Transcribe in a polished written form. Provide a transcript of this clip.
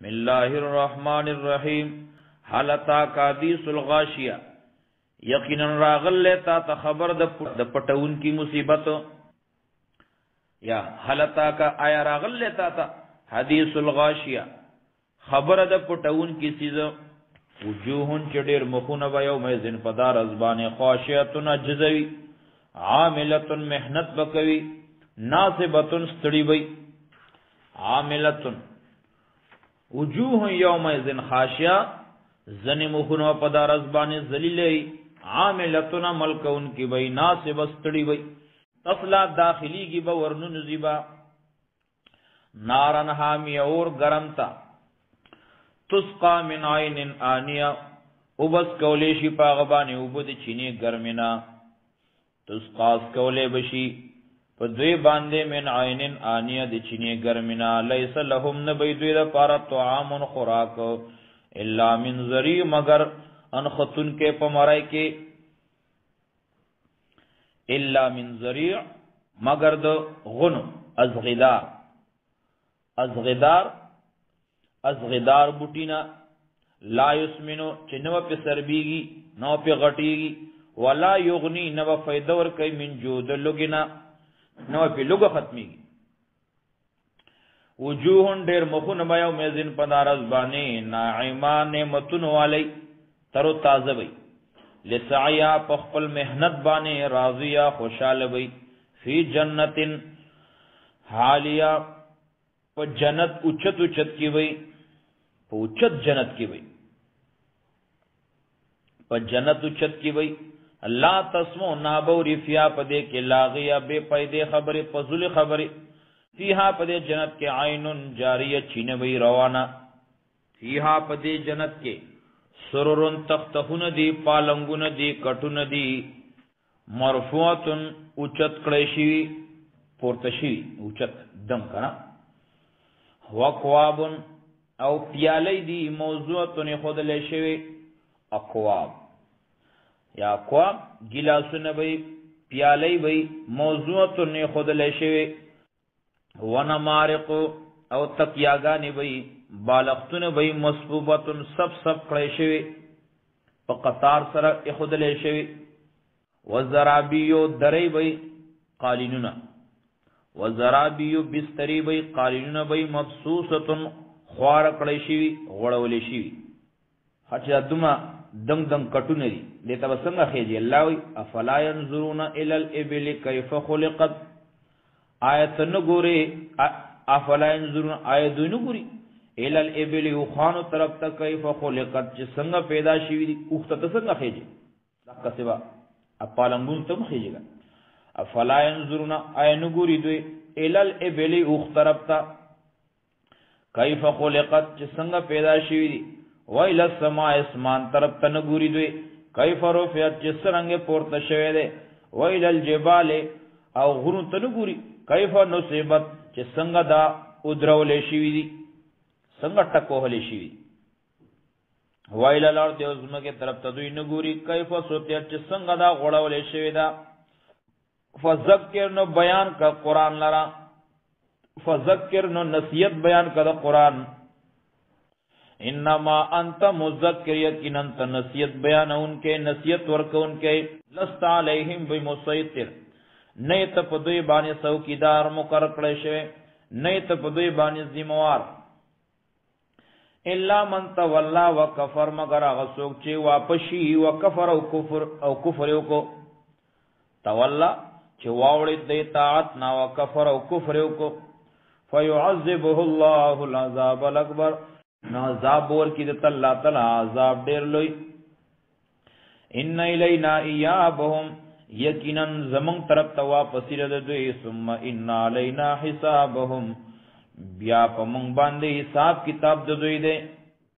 بسم الله الرحمن الرحیم هل اتاک حدیث الغاشیہ یقینا راغل لیتا تا خبر د پټون کی مصیبت یا هل اتاک آیا راغل لیتا تا حدیث الغاشیہ خبر د پټون کی سیز وجوهن چډیر مخونه و یوم ذن پدار ازبان خاشعتن اجزوی عاملتن محنت بکوی ناصبتن ستړي وی عاملتن وجوه یوم ذن خاشعه زن مخونه پدار ازبان ذلیلی عاملتن عمل کون کی وی ناصب ستړي وی تصلا داخلی کی بورن نزیبا نارن حامی اور گرمتا تسقا من عین آنیا وبس کولیشی پاغبانی وبد چینی گرمنا تسقاس کولے بشی په دوی باندې من عین آنیا د چینی گرمنا لیس لهم نبی دوی د پارا طعام خوراک الا من ذری مگر ان خطن کے پمرائی کے الا من ذری مگر د غن ازغدار بوټینا لا یسمنو چنو په سربیږي نو په غټیږي ولا یغنی نو فائدہ ور کوي من جود لګینا نو په لګو ختميږي وجوهن ډیر مخون بایو میزن پدارز باندې ناعمان نعمتون والی تر تازه وي لسعیا په خپل مهنت باندې راضیا خوشاله وي فی جنتن حالیا په جنت اوچت کی وي په اوچت جنت کی وي په جنت اوچت کی وي الله تسمو نابوری فیا پدے کے لاغیا بے پیدے خبر فضل خبر فیہا پدے جنت کے عینن جاریہ چین وی روانہ فیہا پدے جنت کے سررن تختہن دی پالنگن دی کٹن دی مرفوعتن اوچت کڑیشی پورتشی اوچت دم کنا وقوابن او پیالی دی موضوعتن خود لیشوی اقواب یا اقواب گلاسون بی پیالی بی موضوعتن خود لیشوی ونمارق او تکیاگانی بی بالختن بی مصبوبتن سب کلیشوی پا قطار سر خود لیشوی وزرابیو دری بی قالینونا وزرابیو بستری بی قالینونا بی مبسوستن خوار کلیشوی غڑولیشوی حچا دما دنگ کٹو نری لیتا بسنگا خیجی اللہ وی افلا ینظرون الى الابل کیف خلقت آیت نگوری افلا ینظرون آیت دو نگوری الى الابل اخانو طرف تا کیف خلقت چی سنگا پیدا شوی دی اختا تسنگا خیجی دقا سوا اپالنگون تم خیجی گا افلا ینظرون آیت نگوری دوی الى الابل اخت طرف تا کیف خلقت چی سنگا پیدا شوی دی ویل السماء اسمان طرف تنگوری دوی کیف رفعت جس رنگ پورت شوی دے ویل الجبال او غرون تنگوری کیف نصیبت چی سنگ دا ادرولے شوی دی سنگ ٹکوہلے شوی ویل الارض ازمک طرف تدوی نگوری کیف سوتیت چی سنگ دا غڑولے شوی دا فذکر نو بیان کا قرآن لرا فذکر نو نصیحت بیان کا دا قرآن انما انت مذکر یقینا انت نصیحت بیان ان کے نصیحت ورک ان کے لست علیہم بمسیطر نیت پدوی بانی څوکیدار مقرر کړی شوی نیت پدوی بانی ذمہوار الا من تولى وکفر مگر هغه څوک چې واپسی وکفر او کفر کو تولا چې واوړي د اطاعت نا وکفر او کفر کو فيعذبه الله العذاب الاکبر نو عذاب ور کی دت اللہ تعالی عذاب ډیر لوی ان الینا ایابهم یقینا زمون طرف ته واپس رد دوی ثم ان علینا حسابهم بیا په مونږ باندې حساب کتاب د دوی دی